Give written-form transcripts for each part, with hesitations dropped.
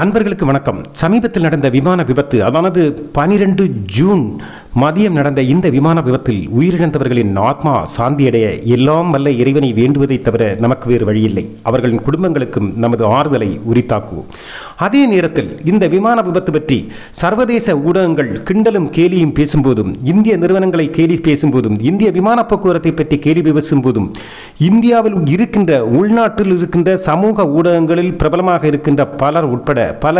அன்பர்களுக்கு வணக்கம். சமீபத்தில் நடந்த விமான விபத்து, அதாவது 12 ஜூன் மதியம் நடந்த இந்த விமான விபத்தில் உயிரிழந்தவர்களின் ஆத்மா சாந்தியடைய எல்லாம் வல்ல இறைவனை வேண்டுவதை தவிர நமக்கு வேறு வழியில்லை. அவர்களின் குடும்பங்களுக்கும் நமது ஆறுதலை உரித்தாக்குவோம். அதே நேரத்தில் இந்த விமான விபத்து பற்றி சர்வதேச ஊடகங்கள் கிண்டலும் கேலியும் பேசும்போதும், இந்திய நிறுவனங்களை கேலி பேசும்போதும், இந்திய விமான போக்குவரத்தை பற்றி கேலி பேசும்போதும், இந்தியாவில் இருக்கின்ற உள்நாட்டில் இருக்கின்ற சமூக ஊடகங்களில் பிரபலமாக இருக்கின்ற பலர் உட்பட பல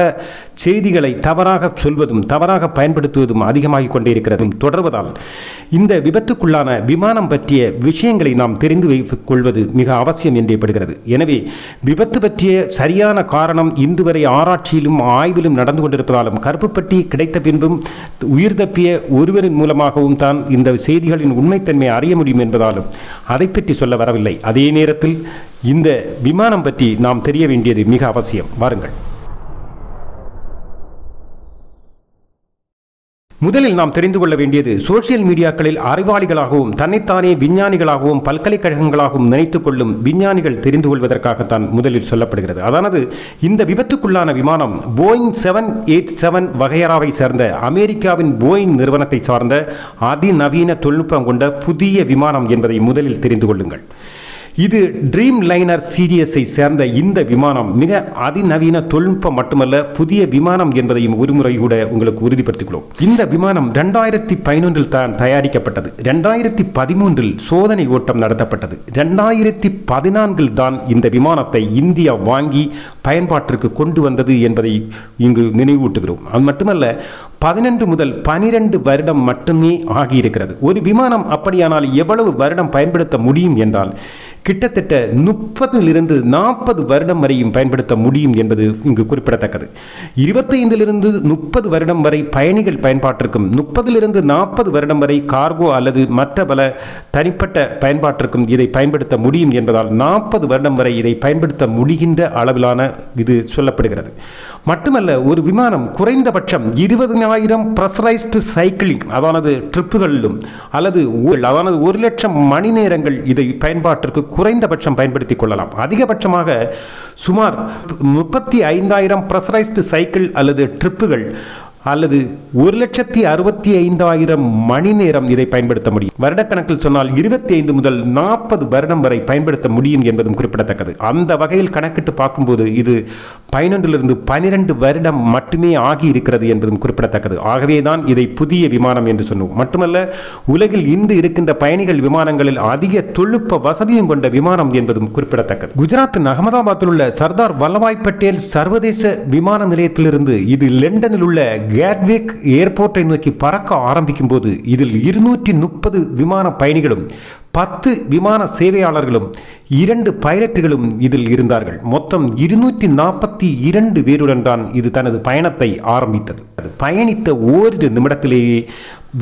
செய்திகளை தவறாக சொல்வதும் தவறாக பயன்படுத்துவதும் அதிகமாகிக் கொண்டே இருக்கிறது. தொடர்வதால் இந்த விபத்துக்குள்ளான விமானம் பற்றிய விஷயங்களை நாம் தெரிந்து வைத்துக் கொள்வது மிக அவசியம் என்றே படுகிறது. எனவே விபத்து பற்றிய சரியான காரணம் இன்று வரை ஆராய்ச்சியிலும் ஆய்விலும் நடந்து கொண்டிருப்பதாலும், கருப்புப்பட்டி கிடைத்த பின்பும் உயிர் தப்பிய ஒருவரின் மூலமாகவும் தான் இந்த செய்திகளின் உண்மைத்தன்மை அறிய முடியும் என்பதாலும் அதை பற்றி சொல்ல வரவில்லை. அதே நேரத்தில் இந்த விமானம் பற்றி நாம் தெரிய வேண்டியது மிக அவசியம். வாருங்கள். முதலில் நாம் தெரிந்து கொள்ள வேண்டியது, சோசியல் மீடியாக்களில் அறிவாளிகளாகவும் தன்னைத்தானே விஞ்ஞானிகளாகவும் பல்கலைக்கழகங்களாகவும் நினைத்துக் கொள்ளும் விஞ்ஞானிகள் தெரிந்து கொள்வதற்காகத்தான் முதலில் சொல்லப்படுகிறது. அதாவது இந்த விபத்துக்குள்ளான விமானம் போயிங் 787 வகையறாவை சேர்ந்த அமெரிக்காவின் போயிங் நிறுவனத்தை சார்ந்த அதிநவீன தொழில்நுட்பம் கொண்ட புதிய விமானம் என்பதை முதலில் தெரிந்து கொள்ளுங்கள். இது ட்ரீம் லைனர் சீரியஸை சேர்ந்த இந்த விமானம் மிக அதிநவீன தொழில்நுட்பம் மட்டுமல்ல, புதிய விமானம் என்பதையும் ஒருமுறை கூட உங்களுக்கு உறுதிப்படுத்திக்கொள்ளும். இந்த விமானம் 2011 தான் தயாரிக்கப்பட்டது. 2013 சோதனை ஓட்டம் நடத்தப்பட்டது. 2014 தான் இந்த விமானத்தை இந்தியா வாங்கி பயன்பாட்டிற்கு கொண்டு வந்தது என்பதை இங்கு நினைவூட்டுகிறோம். அது மட்டுமல்ல, 11 முதல் 12 வருடம் மட்டுமே ஆகியிருக்கிறது. ஒரு விமானம் அப்படியானால் எவ்வளவு வருடம் பயன்படுத்த முடியும் என்றால், கிட்டத்தட்ட 30 40 வருடம் வரையும் பயன்படுத்த முடியும் என்பது இங்கு குறிப்பிடத்தக்கது. 25 30 வருடம் வரை பயணிகள் பயன்பாட்டிற்கும், 30 40 வருடம் வரை கார்கோ அல்லது மற்ற பல தனிப்பட்ட பயன்பாட்டிற்கும் இதை பயன்படுத்த முடியும் என்பதால் 40 வருடம் வரை இதை பயன்படுத்த முடிகின்ற அளவிலான இது சொல்லப்படுகிறது. மட்டுமல்ல, ஒரு விமானம் குறைந்தபட்சம் 20,000 பிரஷரைஸ்டு சைக்கிளிங், அதாவது ட்ரிப்புகளிலும் அல்லது 1,00,000 மணி நேரங்கள் இதை பயன்பாட்டிற்கு குறைந்தபட்சம் பயன்படுத்திக் கொள்ளலாம். அதிகபட்சமாக சுமார் 35,000 பிரஷரைஸ்டு சைக்கிள் அல்லது ட்ரிப்புகள் அல்லது 1,65,000 மணி நேரம் இதை பயன்படுத்த முடியும். வருடக்கணக்கில் சொன்னால் 25 முதல் 40 வருடம் வரை பயன்படுத்த முடியும் என்பதும் குறிப்பிடத்தக்கது. அந்த வகையில் கணக்கிட்டு பார்க்கும்போது இது 11 12 வருடம் மட்டுமே ஆகி இருக்கிறது என்பதும் குறிப்பிடத்தக்கது. ஆகவே தான் இதை புதிய விமானம் என்று சொன்னோம். மட்டுமல்ல, உலகில் இன்று இருக்கின்ற பயணிகள் விமானங்களில் அதிக தொழில்நுட்ப வசதியும் கொண்ட விமானம் என்பதும் குறிப்பிடத்தக்கது. குஜராத்தின் அகமதாபாத்தில் உள்ள சர்தார் வல்லபாய் பட்டேல் சர்வதேச விமான நிலையத்திலிருந்து இது லண்டனில் உள்ள கேட்விக் ஏர்போர்ட்டை நோக்கி பறக்க ஆரம்பிக்கும் போது இதில் 230 விமான பயணிகளும் 10 விமான சேவையாளர்களும் 2 பைலட்டுகளும் இதில் இருந்தார்கள். மொத்தம் 242 பேருடன் தான் இது தனது பயணத்தை ஆரம்பித்தது. பயணித்த ஓரிரு நிமிடத்திலேயே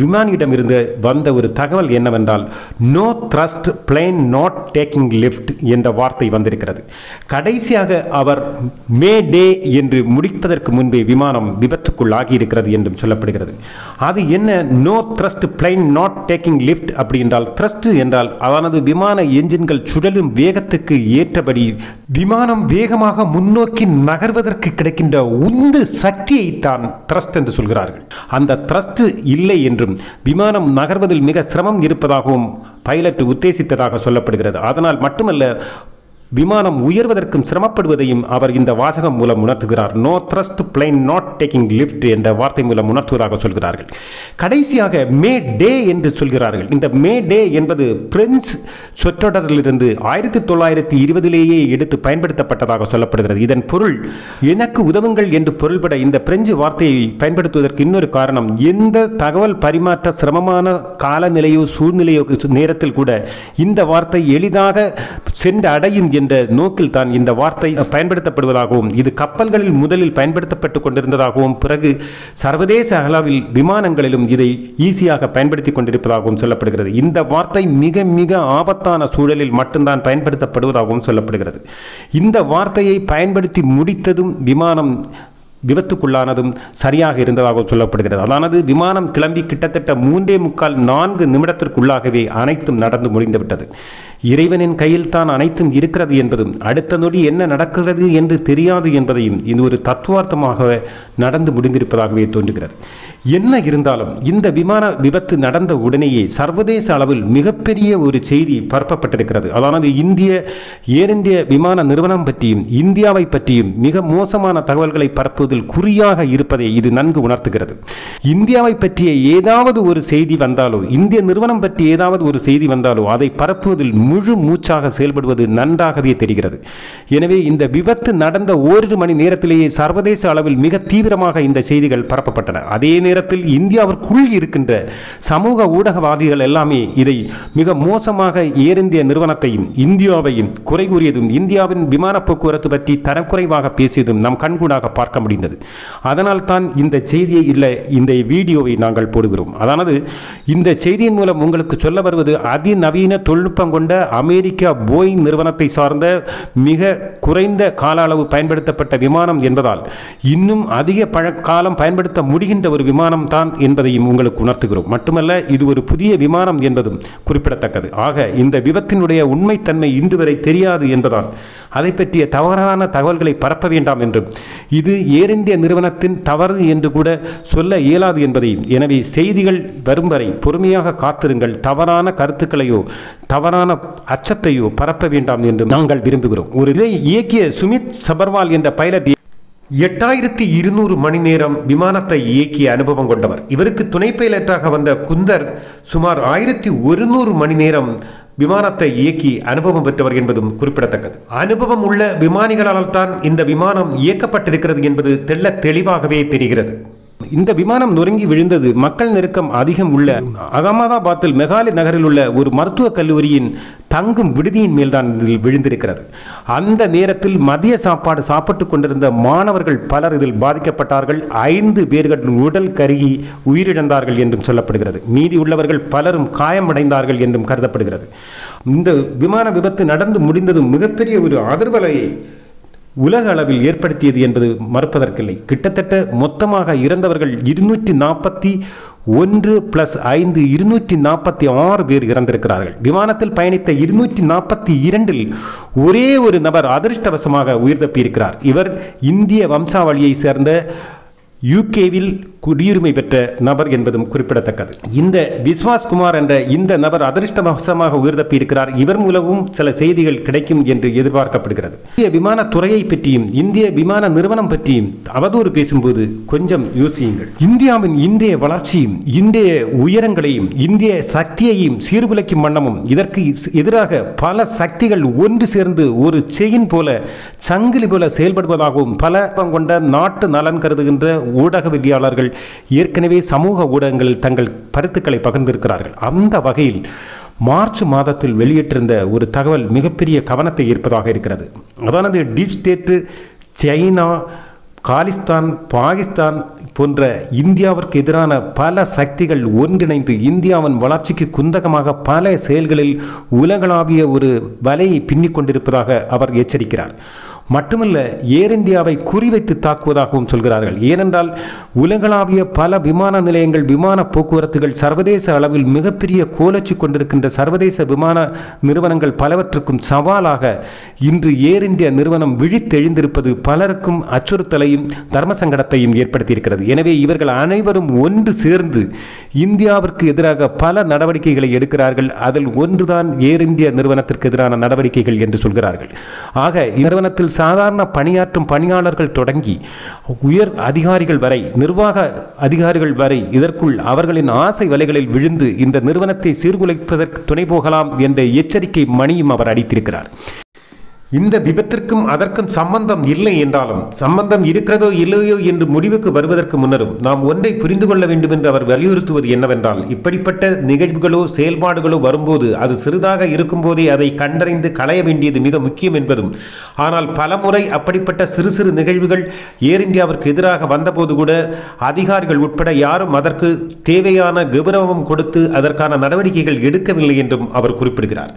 விமானியிடமிருந்து வந்த ஒரு தகவல் என்னவென்றால், no thrust plane not taking lift என்ற வார்த்தை வந்திருக்கிறது. கடைசியாக அவர் மே டே என்று முடிப்பதற்கு முன்பே விமானம் விபத்துக்குள்ளாகி இருக்கிறது என்றும் சொல்லப்படுகிறது. அது என்ன no thrust plane not taking lift அப்படி என்றால், த்ரஸ்ட் என்றால் அதாவது விமான என்ஜின்கள் சுழலும் வேகத்துக்கு ஏற்றபடி விமானம் வேகமாக முன்னோக்கி நகர்வதற்கு கிடைக்கின்ற உந்து சக்தியை தான் த்ரஸ்ட் என்று சொல்கிறார்கள். அந்த த்ரஸ்ட் இல்லை என்று விமானம் நகர்வதில் மிக சிரமம் இருப்பதாகவும் பைலட் உத்தேசித்ததாக சொல்லப்படுகிறது. அதனால் மட்டுமல்ல, விமானம் உயர்வதற்கும் சிரமப்படுவதையும் அவர் இந்த வாசகம் மூலம் உணர்த்துகிறார். No thrust plane not taking lift என்ற வார்த்தை மூலம் உணர்த்துவதாக சொல்கிறார்கள். கடைசியாக மே டே என்று சொல்கிறார்கள். இந்த மே டே என்பது பிரெஞ்சு சொற்றொடரிலிருந்து 1920 எடுத்து பயன்படுத்தப்பட்டதாக சொல்லப்படுகிறது. இதன் பொருள் எனக்கு உதவுங்கள் என்று பொருள்பட இந்த பிரெஞ்சு வார்த்தையை பயன்படுத்துவதற்கு இன்னொரு காரணம், எந்த தகவல் பரிமாற்ற சிரமமான காலநிலையோ சூழ்நிலையோ நேரத்தில் கூட இந்த வார்த்தை எளிதாக சென்று அடையும் என்ற நோக்கில் தான் இந்த வார்த்தை பயன்படுத்தப்படுவதாகவும், இது கப்பல்களில் முதலில் பயன்படுத்தப்பட்டுக் கொண்டிருந்ததாகவும், பிறகு சர்வதேச அளவில் விமானங்களிலும் இதை ஈஸியாக பயன்படுத்திக் கொண்டிருப்பதாகவும் சொல்லப்படுகிறது. இந்த வார்த்தை மிக மிக ஆபத்தான சூழலில் மட்டும்தான் பயன்படுத்தப்படுவதாகவும் சொல்லப்படுகிறது. இந்த வார்த்தையை பயன்படுத்தி முடித்ததும் விமானம் விபத்துக்குள்ளானதும் சரியாக இருந்ததாக சொல்லப்படுகிறது. அதானது விமானம் கிளம்பி கிட்டத்தட்ட 3.25 4 நிமிடத்திற்குள்ளாகவே அனைத்தும் நடந்து முடிந்துவிட்டது. இறைவனின் கையில் தான் அனைத்தும் இருக்கிறது என்பதும் அடுத்த நொடி என்ன நடக்கிறது என்று தெரியாது என்பதையும் இது ஒரு தத்துவார்த்தமாக நடந்து முடிந்திருப்பதாகவே தோன்றுகிறது. என்ன இருந்தாலும் இந்த விமான விபத்து நடந்த உடனேயே சர்வதேச அளவில் மிகப்பெரிய ஒரு செய்தி பரப்பப்பட்டிருக்கிறது. அதாவது இந்திய ஏர் இந்திய விமான நிறுவனம் பற்றியும் இந்தியாவை பற்றியும் மிக மோசமான தகவல்களை பரப்புவதில் குறியாக இருப்பதை இது நன்கு உணர்த்துகிறது. இந்தியாவை பற்றிய ஏதாவது ஒரு செய்தி வந்தாலோ, இந்திய நிறுவனம் பற்றி ஏதாவது ஒரு செய்தி வந்தாலோ அதை பரப்புவதில் முழு மூச்சாக செயல்படுவது நன்றாகவே தெரிகிறது. எனவே இந்த விபத்து நடந்த ஓரிரு மணி நேரத்திலேயே சர்வதேச அளவில் மிக தீவிரமாக இந்த செய்திகள் பரப்பப்பட்டன. அதே நேரத்தில் இந்தியாவிற்குள் இருக்கின்ற சமூக ஊடகவாதிகள் எல்லாமே இதை மிக மோசமாக ஏர் இந்திய நிறுவனத்தையும் இந்தியாவையும் குறை கூறியதும் இந்தியாவின் விமான போக்குவரத்து பற்றி தரக்குறைவாக பேசியதும் நம் கண்கூடாக பார்க்க முடிந்தது. அதனால் தான் இந்த செய்தியை இல்லை இந்த வீடியோவை நாங்கள் போடுகிறோம். அதாவது இந்த செய்தியின் மூலம் உங்களுக்கு சொல்ல வருவது அதிநவீன தொழில்நுட்பம் கொண்ட அமெரிக்கா போயிங் நிறுவனத்தை சார்ந்த மிக குறைந்த கால அளவு பயன்படுத்தப்பட்ட விமானம் என்பதால் இன்னும் அதிக காலம் பயன்படுத்த முடிகின்ற ஒரு விமானம் தான் என்பதையும் உங்களுக்கு உணர்த்துகிறோம். மட்டுமல்ல, இது ஒரு புதிய விமானம் என்பதும் குறிப்பிடத்தக்கது. ஆக இந்த விபத்தினுடைய உண்மைத்தன்மை இன்று வரை தெரியாது என்பதால் அதை பற்றிய தவறான தகவல்களை பரப்ப வேண்டாம் என்றும் இது ஏர் இந்திய நிறுவனத்தின் தவறு என்று கூட சொல்ல இயலாது என்பதையும், எனவே செய்திகள் வரும் வரை பொறுமையாக காத்திருங்கள், தவறான கருத்துக்களையோ தவறான அச்சத்தையோ பரப்ப வேண்டாம் என்று நாங்கள் விரும்புகிறோம். ஒரு இதை இயக்கிய சுமித் சபர்வால் என்ற பைலட் 8200 மணி நேரம் விமானத்தை இயக்கிய அனுபவம் கொண்டவர். இவருக்கு துணை பைலட்டாக வந்த குந்தர் சுமார் 1100 மணி நேரம் விமானத்தை இயக்கி அனுபவம் பெற்றவர் என்பதும் குறிப்பிடத்தக்கது. அனுபவம் உள்ள விமானிகளால் தான் இந்த விமானம் இயக்கப்பட்டிருக்கிறது என்பது தெளிவாகவே தெரிகிறது. இந்த விமானம் நொறுங்கி விழுந்தது மக்கள் நெருக்கம் அதிகம் உள்ள அகமதாபாத்தில் மெகாலி நகரில் உள்ள ஒரு மருத்துவக் கல்லூரியின் தங்கும் விடுதியின் மேல்தான் விழுந்திருக்கிறது. அந்த நேரத்தில் மதிய சாப்பாடு சாப்பிட்டுக் கொண்டிருந்த மாணவர்கள் பலர் இதில் பாதிக்கப்பட்டார்கள். 5 பேர்கள் உடல் கருகி உயிரிழந்தார்கள் என்றும் சொல்லப்படுகிறது. மீதி உள்ளவர்கள் பலரும் காயமடைந்தார்கள் என்றும் கருதப்படுகிறது. இந்த விமான விபத்து நடந்து முடிந்ததும் மிகப்பெரிய ஒரு அதிர்வலையை உலக அளவில் ஏற்படுத்தியது என்பது மறுப்பதற்கில்லை. கிட்டத்தட்ட மொத்தமாக இறந்தவர்கள் 241 + 5 246 பேர் இறந்திருக்கிறார்கள். விமானத்தில் பயணித்த 242 ஒரே ஒரு நபர் அதிர்ஷ்டவசமாக உயிர் தப்பியிருக்கிறார். இவர் இந்திய வம்சாவளியை சேர்ந்த யூகேவில் குடியுரிமை பெற்ற நபர் என்பதும் குறிப்பிடத்தக்கது. இந்த விஸ்வாஸ் குமார் என்ற இந்த நபர் அதிர்ஷ்டவசமாக உயிர் தப்பியிருக்கிறார். இவர் மூலமும் சில செய்திகள் கிடைக்கும் என்று எதிர்பார்க்கப்படுகிறது. இந்திய விமான துறையை பற்றியும் இந்திய விமான நிறுவனம் பற்றியும் அவதூறு பேசும்போது கொஞ்சம் யோசியுங்கள். இந்தியாவின் இன்றைய வளர்ச்சியும் இன்றைய உயரங்களையும் இந்திய சக்தியையும் சீர்குலைக்கும் வண்ணமும் இதற்கு எதிராக பல சக்திகள் ஒன்று சேர்ந்து ஒரு செயின் போல சங்கிலி போல செயல்படுவதாகவும் பல கொண்ட நாட்டு நலன் கருதுகின்ற ஊடகவியலாளர்கள் ஏற்கனவே சமூக ஊடகங்களில் தங்கள் கருத்துக்களை பகிர்ந்திருக்கிறார்கள். அந்த வகையில் மார்ச் மாதத்தில் வெளியிட்டிருந்த ஒரு தகவல் மிகப்பெரிய கவனத்தை ஈர்ப்பதாக இருக்கிறது. அதானது deep state, China, Khalistan, Pakistan போன்ற இந்தியாவிற்கு எதிரான பல சக்திகள் ஒன்றிணைந்து இந்தியாவின் வளர்ச்சிக்கு குந்தகமாக பல செயல்களில் உலகளாவிய ஒரு வலையை பின்னிக் கொண்டிருப்பதாக அவர் எச்சரிக்கிறார். மட்டுமல்ல, ஏர் இந்தியாவை குறிவைத்து தாக்குவதாகவும் சொல்கிறார்கள். ஏனென்றால் உலகளாவிய பல விமான நிலையங்கள், விமான போக்குவரத்துகள் சர்வதேச அளவில் மிகப்பெரிய கோலச்சு கொண்டிருக்கின்ற சர்வதேச விமான நிறுவனங்கள் பலவற்றுக்கும் சவாலாக இன்று ஏர் இந்தியா நிறுவனம் விழித்தெழுந்திருப்பது பலருக்கும் அச்சுறுத்தலையும் தர்ம சங்கடத்தையும் ஏற்படுத்தியிருக்கிறது. எனவே இவர்கள் அனைவரும் ஒன்று சேர்ந்து இந்தியாவிற்கு எதிராக பல நடவடிக்கைகளை எடுக்கிறார்கள். அதில் ஒன்றுதான் ஏர் இந்தியா நிறுவனத்திற்கு எதிரான நடவடிக்கைகள் என்று சொல்கிறார்கள். ஆக நிறுவனத்தில் சாதாரண பணியாற்றும் பணியாளர்கள் தொடங்கி உயர் அதிகாரிகள் வரை, நிர்வாக அதிகாரிகள் வரை இதற்குள் அவர்களின் ஆசை வலைகளில் விழுந்து இந்த நிறுவனத்தை சீர்குலைப்பதற்கு துணை போகலாம் என்ற எச்சரிக்கை மணியும் அவர் அடித்திருக்கிறார். இந்த விபத்திற்கும் அதற்கும் சம்பந்தம் இல்லை என்றாலும் சம்பந்தம் இருக்கிறதோ இல்லையோ என்று முடிவுக்கு வருவதற்கு முன்னரும் நாம் ஒன்றை புரிந்து கொள்ள வேண்டும் என்று அவர் வலியுறுத்துவது என்னவென்றால், இப்படிப்பட்ட நிகழ்வுகளோ செயல்பாடுகளோ வரும்போது அது சிறிதாக இருக்கும் போதே அதை கண்டறிந்து களைய வேண்டியது மிக முக்கியம் என்பதும், ஆனால் பலமுறை அப்படிப்பட்ட சிறு சிறு நிகழ்வுகள் ஏர் இந்தியாவிற்கு எதிராக வந்தபோது கூட அதிகாரிகள் உட்பட யாரும் அதற்கு தேவையான கௌரவம் கொடுத்து அதற்கான நடவடிக்கைகள் எடுக்கவில்லை என்றும் அவர் குறிப்பிடுகிறார்.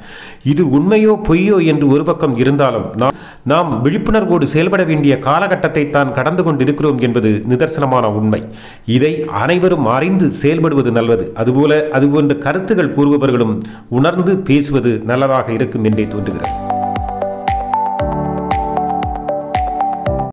இது உண்மையோ பொய்யோ என்று ஒரு பக்கம் இருந்தால் இருந்தாலும் நாம் விழிப்புணர்வோடு செயல்பட வேண்டிய காலகட்டத்தை தான் கடந்து கொண்டிருக்கிறோம் என்பது நிதர்சனமான உண்மை. இதை அனைவரும் அறிந்து செயல்படுவது நல்லது. அதுபோன்ற கருத்துக்கள் கூறுபவர்களும் உணர்ந்து பேசுவது நல்லதாக இருக்கும் என்றே தோன்றுகிறது.